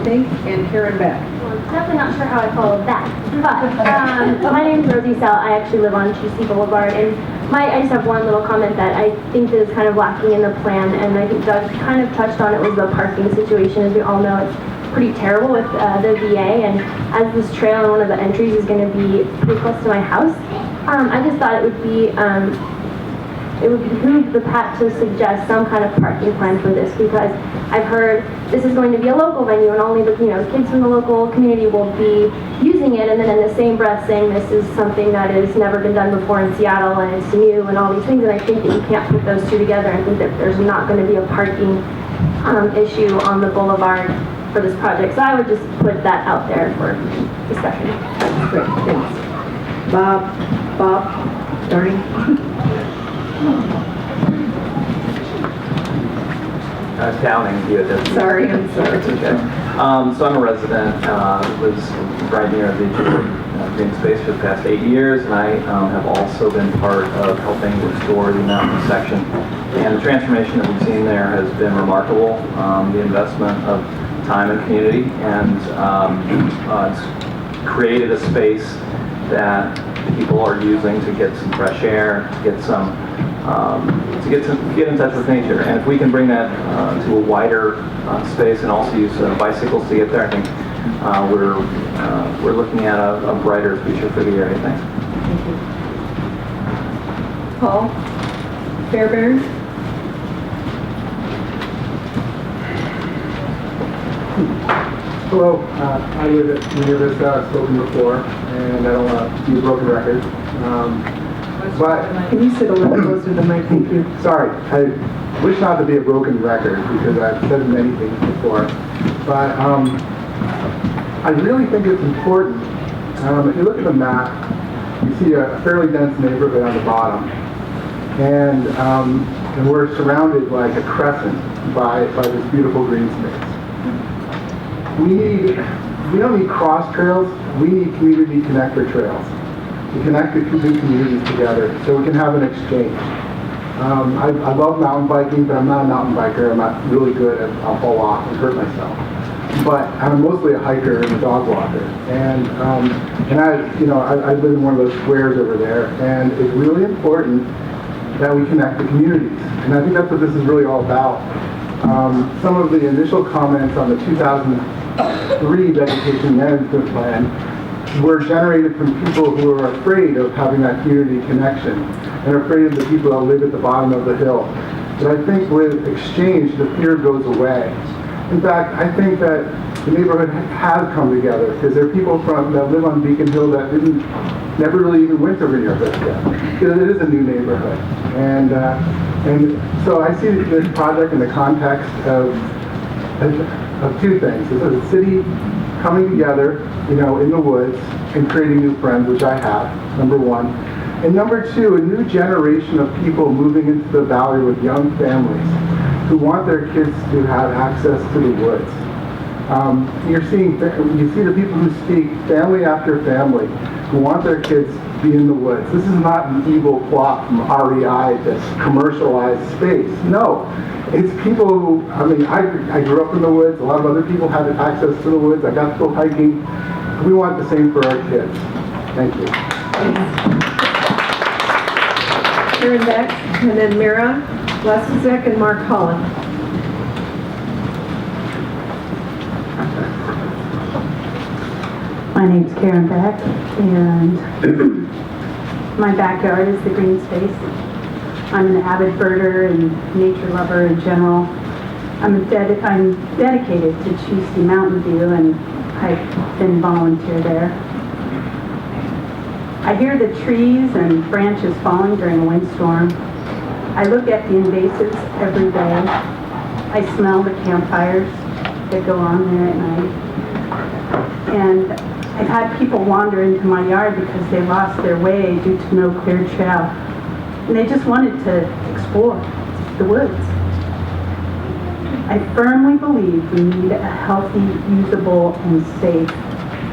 think, and Karen Beck. Well, definitely not sure how I followed that, but my name is Rosie Sell. I actually live on Chusey Boulevard, and I just have one little comment that I think that is kind of lacking in the plan, and I think Doug kind of touched on it, was the parking situation. As we all know, it's pretty terrible with the VA, and as this trail in one of the entries is going to be pretty close to my house, I just thought it would behoove the PAT to suggest some kind of parking plan for this, because I've heard this is going to be a local venue and only the kids from the local community will be using it, and then in the same breath saying this is something that has never been done before in Seattle and it's new and all these things, and I think that you can't put those two together. I think that there's not going to be a parking issue on the boulevard for this project, so I would just put that out there for discussion. Great, thanks. Bob, Darnie? Downing, Sorry, I'm sorry. It's okay. So I'm a resident, was right near the green space for the past 8 years, and I have also been part of helping restore the mountain section. And the transformation that we've seen there has been remarkable. The investment of time and community, and it's created a space that people are using to get some fresh air, to get some get in touch with nature. And if we can bring that to a wider space and also use bicycles to get there, I think we're looking at a brighter future for the area. Thanks. Thank you. Paul Fairbairn? Hello, I live at New Vista. I've spoken before, and I don't want to be a broken record. But Can you sit a little closer to the mic? Thank you. sorry, I wish not to be a broken record because I've said many things before. But I really think it's important. If you look at the map, you see a fairly dense neighborhood on the bottom, and we're surrounded like a crescent by this beautiful green space. We don't need cross trails, we need community connector trails to connect the two communities together so we can have an exchange. I love mountain biking, but I'm not a mountain biker. I'm not really good, and I'll fall off and hurt myself. But I'm mostly a hiker and a dog walker. And I live in one of those squares over there, and it's really important that we connect the communities. And I think that's what this is really all about. Some of the initial comments on the 2003 vegetation management plan were generated from people who are afraid of having that community connection and afraid of the people that live at the bottom of the hill. But I think with exchange, the fear goes away. In fact, I think that the neighborhood has come together because there are people that live on Beacon Hill that never really even went to Rainier Vista. It is a new neighborhood. And so I see this project in the context of two things. It's a city coming together, in the woods and creating new friends, which I have, number one. And number two, a new generation of people moving into the valley with young families who want their kids to have access to the woods. You see the people who speak, family after family, who want their kids to be in the woods. This is not an evil plot from REI that's commercialized space. No. It's people who, I grew up in the woods. A lot of other people had access to the woods. I got to go hiking. We want the same for our kids. Thank you. Karen Beck, and then Mira Lesizek and Mark Holland. My name's Karen Beck, and my backyard is the green space. I'm an avid birder and nature lover in general. I'm dedicated to Chusey Mountain View, and I've been volunteer there. I hear the trees and branches falling during a windstorm. I look at the invasives every day. I smell the campfires that go on there at night. And I've had people wander into my yard because they lost their way due to no clear trail. And they just wanted to explore the woods. I firmly believe we need a healthy, usable, and safe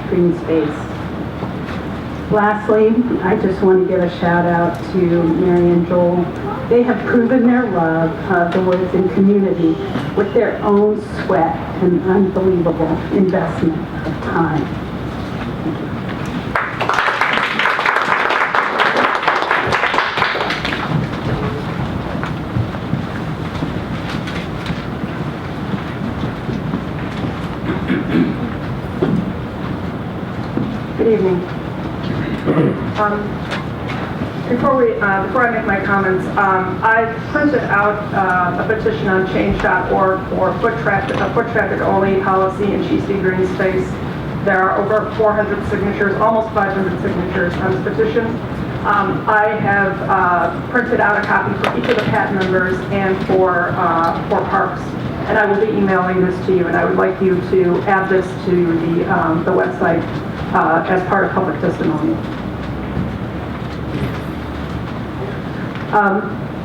green space. Lastly, I just want to give a shout out to Mary and Joel They have proven their love of the woods and community with their own sweat and unbelievable investment of time. Good evening. Before I make my comments, I printed out a petition on change.org for a foot traffic only policy in Cheesty Green Space. There are over 400 signatures, almost 500 signatures on this petition. I have printed out a copy for each of the PAT members and for Parks, and I will be emailing this to you, and I would like you to add this to the website as part of public testimony.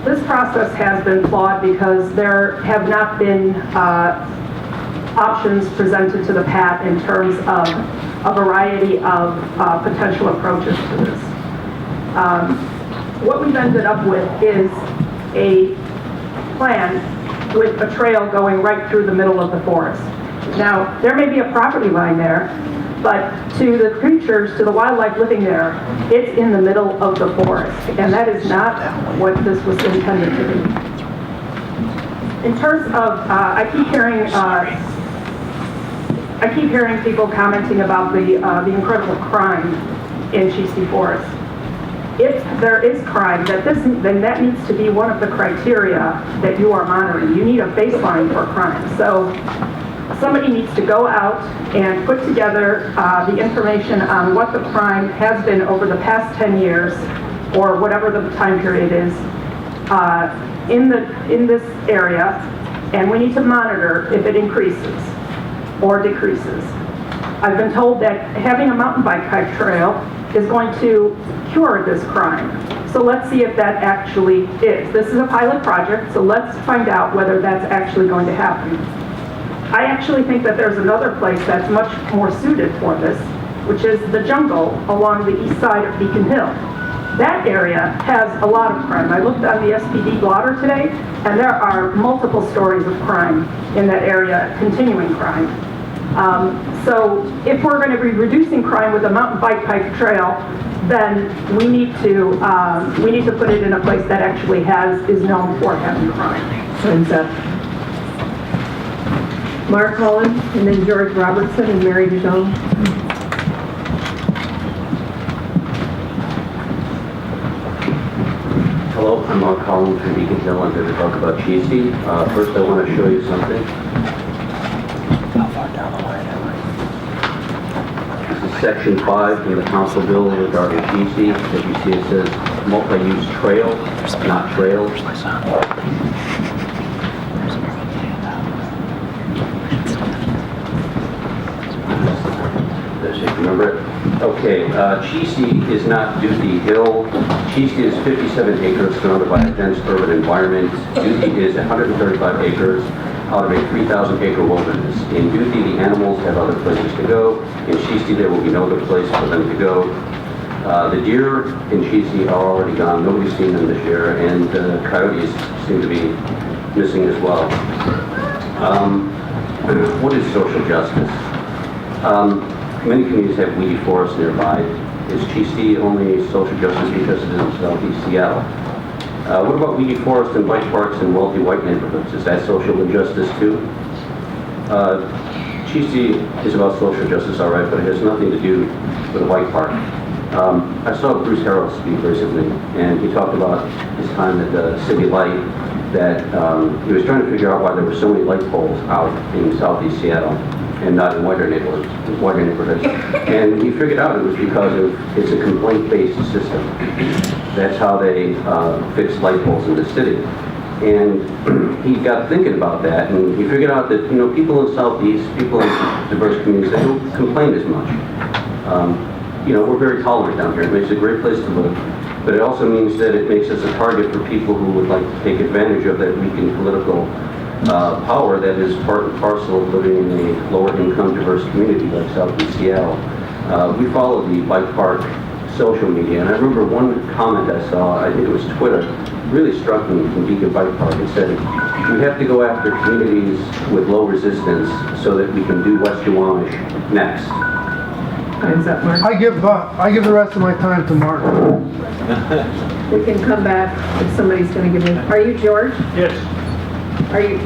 This process has been flawed because there have not been options presented to the PAT in terms of a variety of potential approaches to this. What we've ended up with is a plan with a trail going right through the middle of the forest. Now, there may be a property line there, but to the creatures, to the wildlife living there, it's in the middle of the forest, and that is not what this was intended to be. In terms of, I keep hearing people commenting about the incredible crime in Cheesty Forest. If there is crime, then that needs to be one of the criteria that you are monitoring. You need a baseline for crime. So somebody needs to go out and put together the information on what the crime has been over the past 10 years, or whatever the time period is, in this area, and we need to monitor if it increases or decreases. I've been told that having a mountain bike trail is going to cure this crime. So let's see if that actually is. This is a pilot project, so let's find out whether that's actually going to happen. I actually think that there's another place that's much more suited for this, which is the jungle along the east side of Beacon Hill. That area has a lot of crime. I looked on the SPD blotter today, and there are multiple stories of crime in that area, continuing crime. So if we're going to be reducing crime with a mountain bike trail, then we need to put it in a place that actually is known for having crime. Time's up. Mark Holland, and then George Robertson and Mary Dijon. Hello, I'm Mark Holland from Beacon Hill. I'm here to talk about Cheesty. First, I want to show you something. How far down the line am I? This is Section 5 in the Council bill regarding Cheesty. As you see, it says multi-use trail, not trails. Remember it? Okay, Cheesty is not Duthie Hill. Cheesty is 57 acres surrounded by a dense urban environment. Duthie is 135 acres out of a 3,000 acre wilderness. In Duthie, the animals have other places to go. In Cheesty, there will be no other place for them to go. The deer in Cheesty are already gone. Nobody's seen them this year, and coyotes seem to be missing as well. What is social justice? Many communities have weedy forests nearby. Is Cheesty only social justice because it is in southeast Seattle? What about weedy forests and bike parks in wealthy white neighborhoods? Is that social injustice too? Cheesty is about social justice, all right, but it has nothing to do with a bike park. I saw Bruce Harrell speak recently, and he talked about his time at the City Light, that he was trying to figure out why there were so many light poles out in southeast Seattle and not in whiter neighborhoods. And he figured out it was because it's a complaint-based system. That's how they fix light poles in the city. And he got thinking about that, and he figured out that, you know, people in Southeast, people in diverse communities, they don't complain as much. You know, we're very tolerant down here. It makes it a great place to live. But it also means that it makes us a target for people who would like to take advantage of that weakened political power that is part and parcel of living in a lower income diverse community like Southeast Seattle. We follow the bike park social media, and I remember one comment I saw, I think it was Twitter, really struck me from Beacon Bike Park. It said, we have to go after communities with low resistance so that we can do West Duwamish next. Time's up, Mark. I give the rest of my time to Mark. We can come back if somebody's gonna give me, are you George? Yes. Are you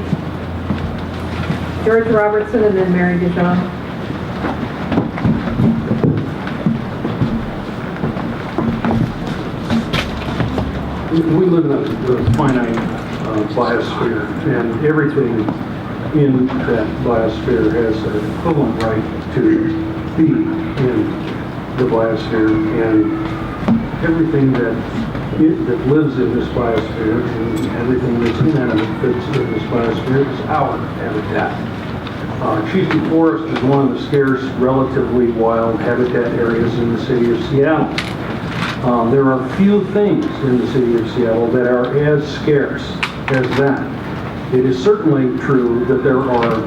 George Robertson and then Mary Dijon? We live in a finite biosphere, and everything in that biosphere has an equivalent right to be in the biosphere, and everything that lives in this biosphere and everything that's inanimate that's in this biosphere is our habitat. Cheesty Forest is one of the scarce, relatively wild habitat areas in the city of Seattle. There are few things in the city of Seattle that are as scarce as that. It is certainly true that there are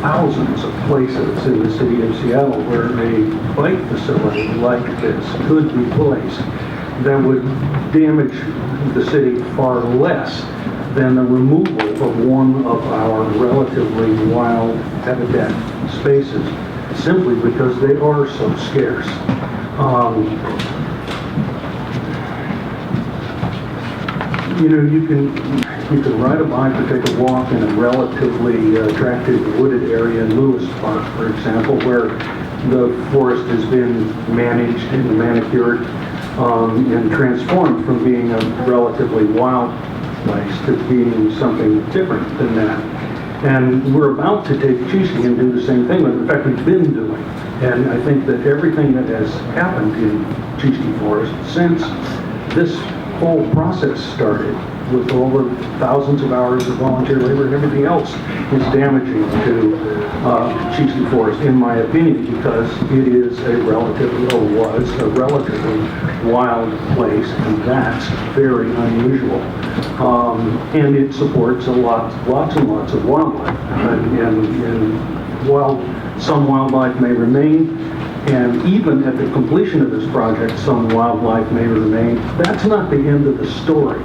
thousands of places in the city of Seattle where a bike facility like this could be placed that would damage the city far less than the removal of one of our relatively wild habitat spaces, simply because they are so scarce. You know, you can ride a bike or take a walk in a relatively attractive wooded area in Lewis Park, for example, where the forest has been managed and manicured and transformed from being a relatively wild place to being something different than that. And we're about to take Cheesty and do the same thing, but in fact we've been doing. And I think that everything that has happened in Cheesty Forest since this whole process started, with all the thousands of hours of volunteer labor and everything else, is damaging to Cheesty Forest, in my opinion, because it is a relatively, or was a relatively wild place, and that's very unusual. And it supports lots and lots of wildlife, and while some wildlife may remain, and even at the completion of this project, some wildlife may remain, that's not the end of the story.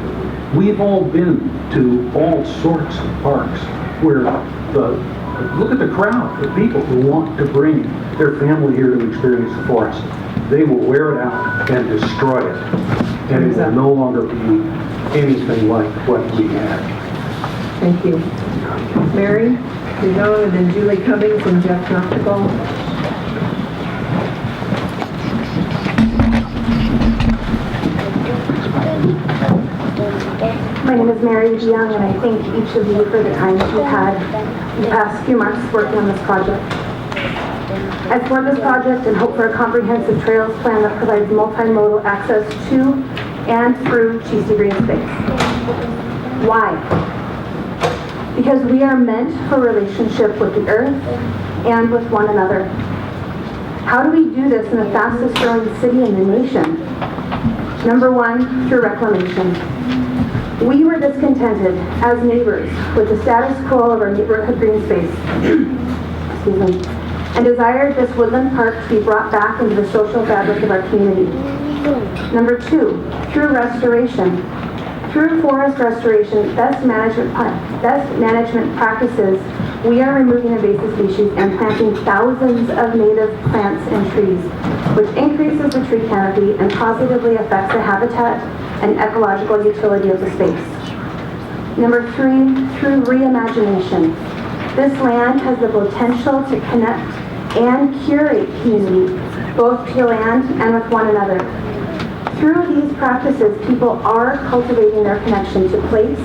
We've all been to all sorts of parks where look at the crowd of people who want to bring their family here to experience the forest. They will wear it out and destroy it, and it will no longer be anything like what we had. Thank you. Mary Dijon and then Julie Cummings and Jeff Noctigal. My name is Mary DeYoung, and I thank each of you for the time that you've had the past few months working on this project. I support this project and hope for a comprehensive trails plan that provides multimodal access to and through Cheesty Green Space. Why? Because we are meant for relationship with the earth and with one another. How do we do this in the fastest growing city in the nation? Number one, through reclamation. We were discontented as neighbors with the status quo of our neighborhood green space, excuse me, and desired this woodland park to be brought back into the social fabric of our community. Number two, through restoration. Through forest restoration, best management practices, we are removing invasive species and planting thousands of native plants and trees, which increases the tree canopy and positively affects the habitat and ecological utility of the space. Number three, through reimagination. This land has the potential to connect and curate community, both to land and with one another. Through these practices, people are cultivating their connection to place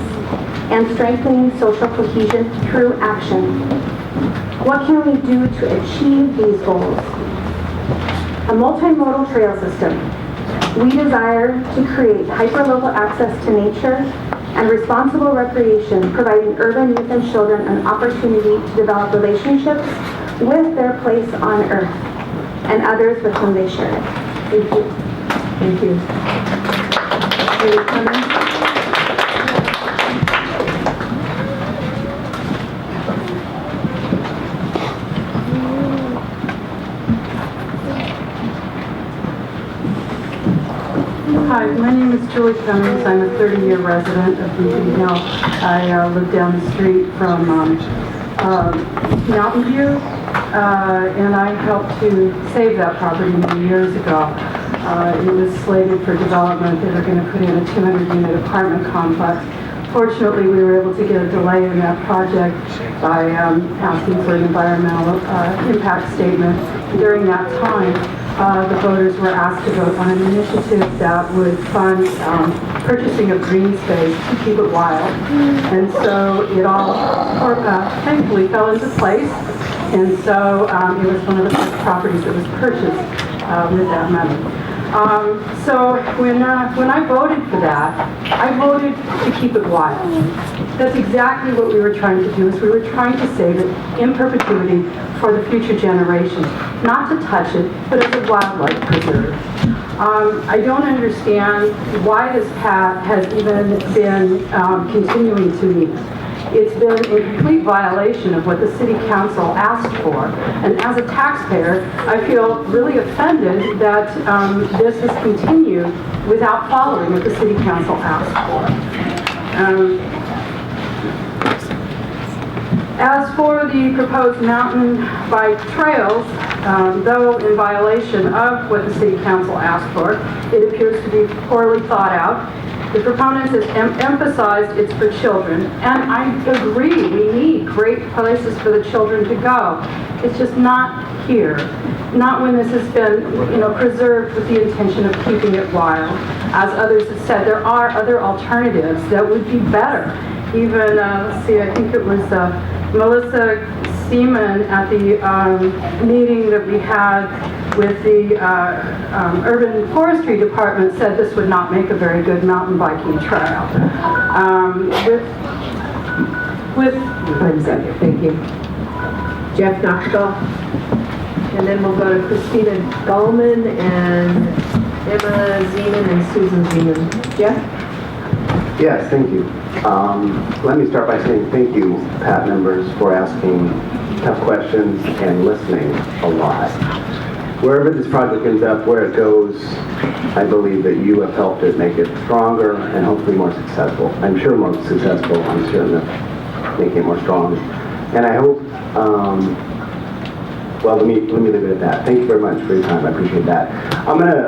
and strengthening social cohesion through action. What can we do to achieve these goals? A multimodal trail system. We desire to create hyperlocal access to nature and responsible recreation, providing urban youth and children an opportunity to develop relationships with their place on earth and others with whom they share it. Thank you. Thank you. Julie Cummings. Hi, Hi, my name is Julie Cummings. I'm a 30-year resident of Beacon Hill. I live down the street from Mountain View, and I helped to save that property many years ago. It was slated for development. They were going to put in a 200-unit apartment complex. Fortunately, we were able to get a delay in that project by asking for an environmental impact statement. During that time, the voters were asked to vote on an initiative that would fund purchasing of green space to keep it wild. And so it all thankfully fell into place. And so it was one of the first properties that was purchased with that money. So when I voted for that, I voted to keep it wild. That's exactly what we were trying to do, is we were trying to save it in perpetuity for the future generations. Not to touch it, but as a wildlife preserve. I don't understand why this path has even been continuing to meet. It's been a complete violation of what the city council asked for. And as a taxpayer, I feel really offended that this has continued without following what the city council asked for. As for the proposed mountain bike trails, though in violation of what the city council asked for, it appears to be poorly thought out. The proponents have emphasized it's for children, and I agree, we need great places for the children to go. It's just not here, not when this has been, preserved with the intention of keeping it wild. As others have said, there are other alternatives that would be better. Even, let's see, I think it was Melissa Seaman at the meeting that we had with the Urban Forestry Department said this would not make a very good mountain biking trail. One second, thank you. Jeff Knoxville. And then we'll go to Christina Gallman and Emma Zeman and Susan Zeman. Jeff? Yes, thank you. Let me start by saying thank you, PAT members, for asking tough questions and listening a lot. Wherever this project ends up, where it goes, I believe that you have helped it make it stronger and hopefully more successful. I'm sure more successful. I'm certain of making it more strong. And I hope, well, let me leave it at that. Thank you very much for your time. I appreciate that. I'm going to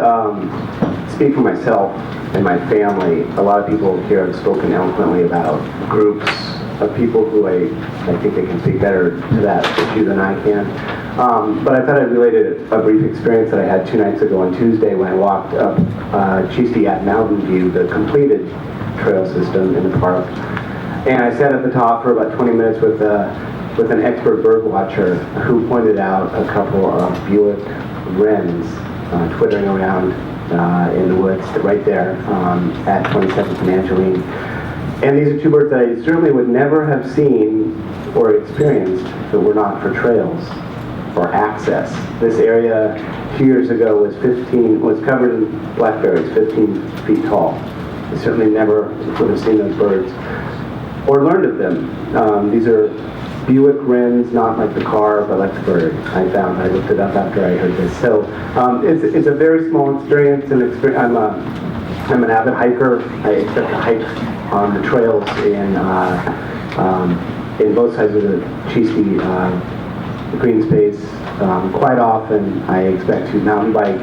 speak for myself and my family. A lot of people here have spoken eloquently about groups of people who I think they can speak better to that issue than I can. But I thought I'd relate a brief experience that I had 2 nights ago on Tuesday when I walked up Cheesty at Mountain View, the completed trail system in the park. And I sat at the top for about 20 minutes with an expert bird watcher who pointed out a couple of Buick wrens twittering around in the woods right there at 27th and Angeline. And these are 2 birds that I certainly would never have seen or experienced if it were not for trails or access. This area 2 years ago was covered in blackberries, 15 feet tall. I certainly never would have seen those birds or learned of them. These are Buick wrens, not like the car, but like the bird. I looked it up after I heard this. So it's a very small experience. I'm an avid hiker. I expect to hike on the trails in both sides of the Cheesty green space. Quite often, I expect to mountain bike.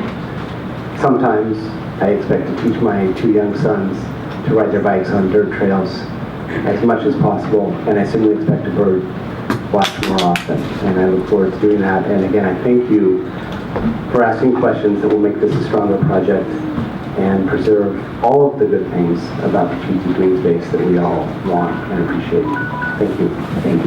Sometimes, I expect to teach my 2 young sons to ride their bikes on dirt trails as much as possible, and I simply expect to bird watch more often, and I look forward to doing that. And again, I thank you for asking questions that will make this a stronger project and preserve all of the good things about the Cheesty green space that we all want and appreciate. Thank you. Thank you.